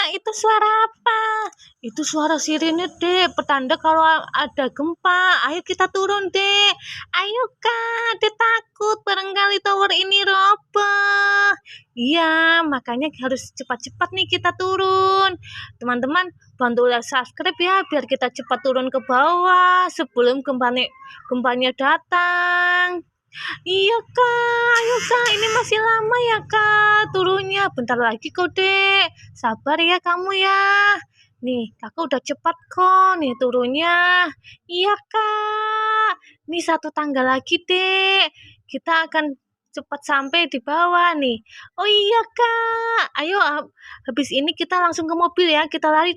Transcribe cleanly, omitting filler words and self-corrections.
itu suara apa? Itu suara sirine, Dek. Petanda kalau ada gempa. Ayo kita turun, Dek. Ayo, Kak. Dek takut barangkali tower ini roboh. Iya, makanya harus cepat-cepat nih kita turun. Teman-teman, bantu like subscribe ya biar kita cepat turun ke bawah sebelum gempanya datang. Iya Kak, ayo Kak, ini masih lama ya Kak turunnya. Bentar lagi kok Dek, sabar ya kamu ya. Nih, Kakak udah cepat kok nih turunnya. Iya Kak, nih satu tangga lagi Dek. Kita akan cepat sampai di bawah nih. Oh iya Kak, ayo habis ini kita langsung ke mobil ya, kita lari